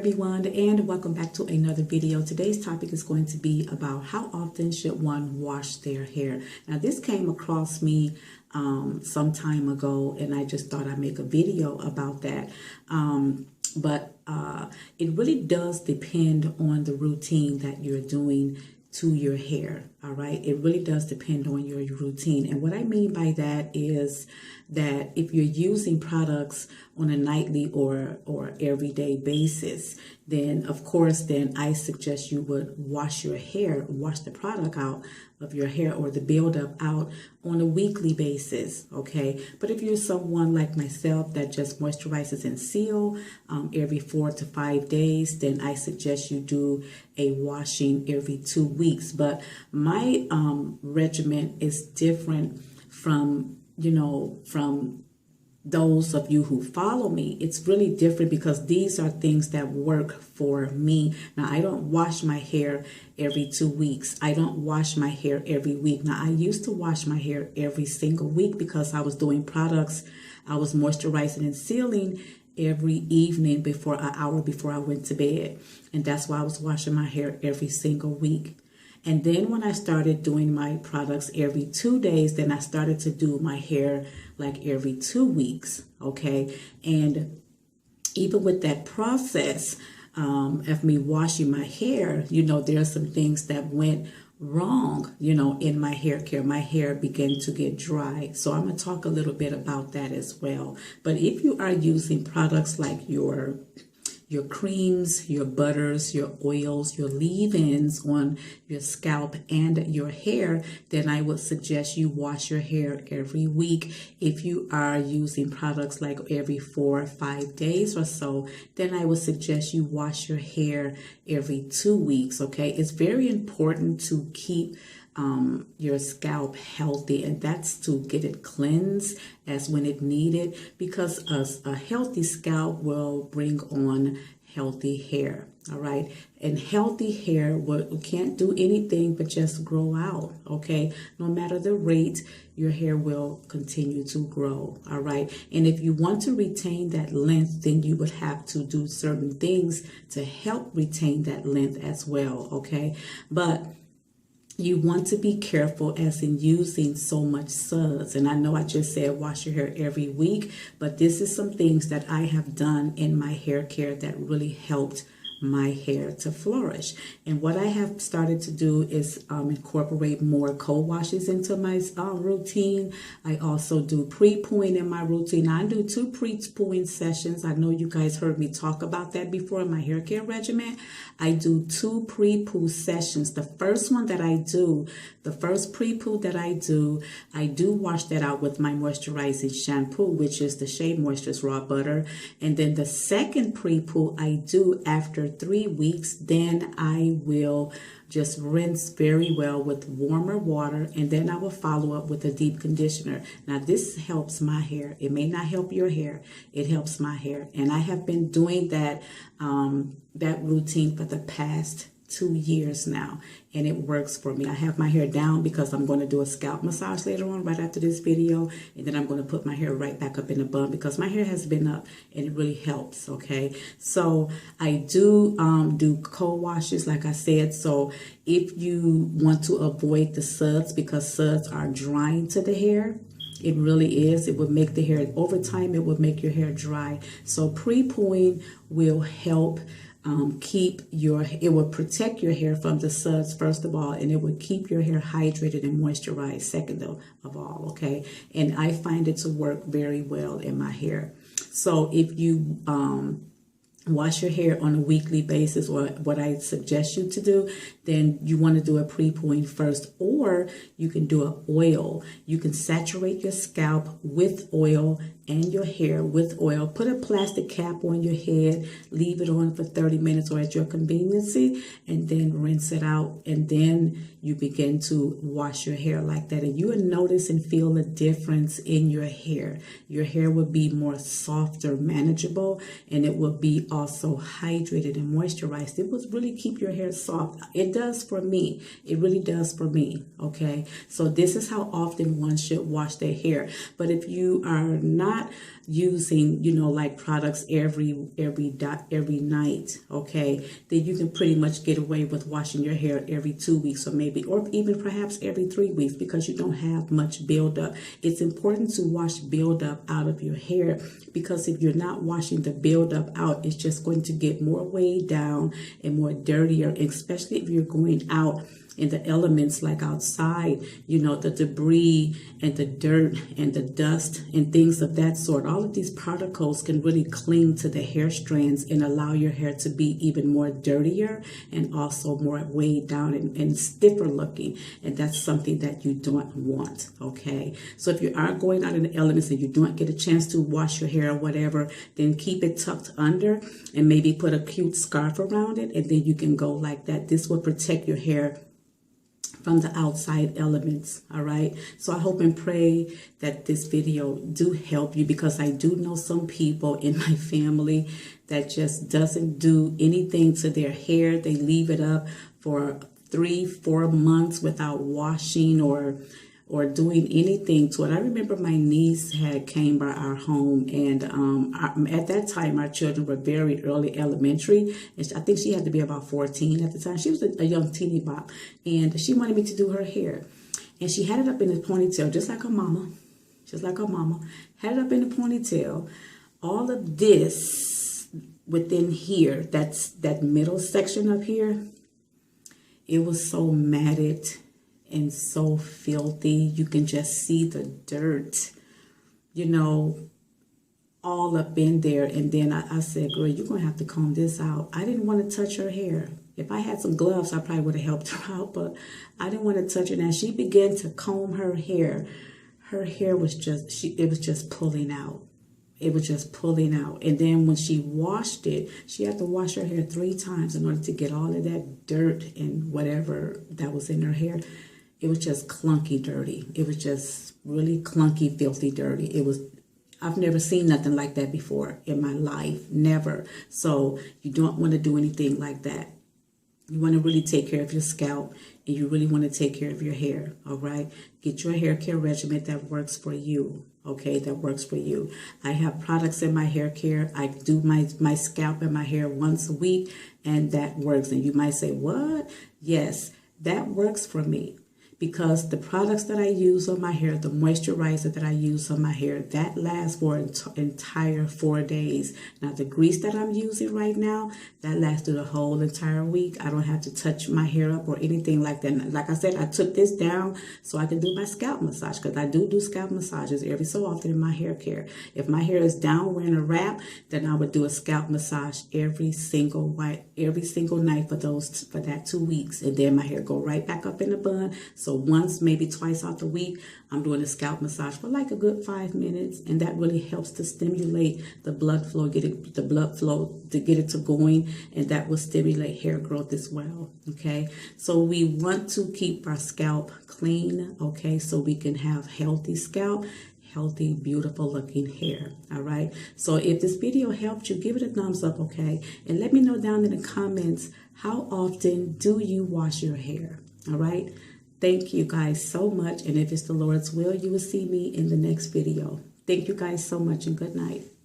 everyone, and welcome back to another video. Today's topic is going to be about how often should one wash their hair. Now this came across me some time ago, and I just thought I'd make a video about that. But it really does depend on the routine that you're doing to your hair. All right, it really does depend on your routine. And what I mean by that is that if you're using products on a nightly or everyday basis, then of course, then I suggest you would wash your hair, wash the product out of your hair or the buildup out on a weekly basis. Okay, but if you're someone like myself that just moisturizes and seal every 4 to 5 days, then I suggest you do a washing every 2 weeks. But my regimen is different from from those of you who follow me. It's really different because these are things that work for me. Now, I don't wash my hair every 2 weeks. I don't wash my hair every week. Now, I used to wash my hair every single week because I was doing products. I was moisturizing and sealing every evening before an hour before I went to bed. And that's why I was washing my hair every single week. And then when I started doing my products every 2 days, then I started to do my hair like every 2 weeks. Okay. And even with that process of me washing my hair, there are some things that went wrong, in my hair care. My hair began to get dry. So I'm going to talk a little bit about that as well. But if you are using products like your creams, your butters, your oils, your leave-ins on your scalp and your hair, then I would suggest you wash your hair every week. If you are using products like every 4 or 5 days or so, then I would suggest you wash your hair every 2 weeks, okay? It's very important to keep your scalp healthy, and that's to get it cleansed as when it needed, because a healthy scalp will bring on healthy hair. All right, and healthy hair can't do anything but just grow out. Okay, no matter the rate, your hair will continue to grow. All right, and if you want to retain that length, then you would have to do certain things to help retain that length as well. Okay, but you want to be careful as in using so much suds. And I know I just said wash your hair every week, but this is some things that I have done in my hair care that really helped my hair to flourish. And what I have started to do is incorporate more co-washes into my routine. I also do pre-pooing in my routine. I do 2 pre-pooing sessions. I know you guys heard me talk about that before in my hair care regimen. I do 2 pre-poo sessions. The first one that I do, the first pre-poo that I do wash that out with my moisturizing shampoo, which is the Shea Moisture's Raw Butter. And then the second pre-poo I do after 3 weeks, then I will just rinse very well with warmer water, and then I will follow up with a deep conditioner. Now this helps my hair. It may not help your hair. It helps my hair, and I have been doing that that routine for the past 2 years now, and it works for me. I have my hair down because I'm going to do a scalp massage later on right after this video, and then I'm going to put my hair right back up in a bun because my hair has been up and it really helps. Okay, so I do co-washes like I said. So if you want to avoid the suds, because suds are drying to the hair, it really is. It would make the hair, over time, it would make your hair dry. So pre-pooing will help it will protect your hair from the suds, first of all, and it would keep your hair hydrated and moisturized, second of all, okay? And I find it to work very well in my hair. So if you wash your hair on a weekly basis, or what I suggest you to do, then you want to do a pre-pooing first, or you can do an oil. You can saturate your scalp with oil and your hair with oil. Put a plastic cap on your head, leave it on for 30 minutes or at your convenience, and then rinse it out. And then you begin to wash your hair like that. And you will notice and feel a difference in your hair. Your hair will be more softer, manageable, and it will be also hydrated and moisturized. It will really keep your hair soft. It does for me. It really does for me. Okay. So this is how often one should wash their hair. But if you are not using, you know, like products every night, okay, then you can pretty much get away with washing your hair every 2 weeks, or maybe, or even perhaps every 3 weeks, because you don't have much buildup. It's important to wash buildup out of your hair, because if you're not washing the buildup out, it's just going to get more weighed down and more dirtier, especially if you're going out in the elements like outside, you know, the debris and the dirt and the dust and things of that sort. All of these particles can really cling to the hair strands and allow your hair to be even more dirtier and also more weighed down and stiffer looking. And that's something that you don't want, okay? So if you are going out in the elements and you don't get a chance to wash your hair or whatever, then keep it tucked under and maybe put a cute scarf around it, and then you can go like that. This will protect your hair from the outside elements. All right, so I hope and pray that this video do help you, because I do know some people in my family that just doesn't do anything to their hair. They leave it up for 3-4 months without washing or doing anything to it. I remember my niece had came by our home, and at that time our children were very early elementary, and I think she had to be about 14 at the time. She was a young teeny bop, and she wanted me to do her hair, and she had it up in a ponytail just like her mama, had it up in a ponytail. All of this within here, that's that middle section up here, it was so matted and so filthy. You can just see the dirt, you know, all up in there. And then I said, girl, you're going to have to comb this out. I didn't want to touch her hair. If I had some gloves, I probably would have helped her out, but I didn't want to touch her. Now she began to comb her hair. Her hair was just, it was just pulling out. It was just pulling out. And then when she washed it, she had to wash her hair 3 times in order to get all of that dirt and whatever that was in her hair. It was just clunky dirty. It was just really clunky, filthy dirty. It was, I've never seen nothing like that before in my life, never. So you don't want to do anything like that. You want to really take care of your scalp, and you really want to take care of your hair, all right? Get your hair care regimen that works for you, okay? That works for you. I have products in my hair care. I do my scalp and my hair once a week, and that works. And you might say, what? Yes, that works for me. Because the products that I use on my hair, the moisturizer that I use on my hair, that lasts for an entire 4 days. Now, the grease that I'm using right now, that lasts through the whole entire week. I don't have to touch my hair up or anything like that. Like I said, I took this down so I can do my scalp massage, because I do scalp massages every so often in my hair care. If my hair is down wearing a wrap, then I would do a scalp massage every single night for that 2 weeks, and then my hair go right back up in the bun. So once, maybe twice out the week, I'm doing a scalp massage for like a good 5 minutes, and that really helps to stimulate the blood flow, get it to going, and that will stimulate hair growth as well, okay? So we want to keep our scalp clean, okay, so we can have healthy scalp, healthy, beautiful looking hair, all right? So if this video helped you, give it a thumbs up, okay? And let me know down in the comments, how often do you wash your hair, all right? Thank you guys so much. And if it's the Lord's will, you will see me in the next video. Thank you guys so much, and good night.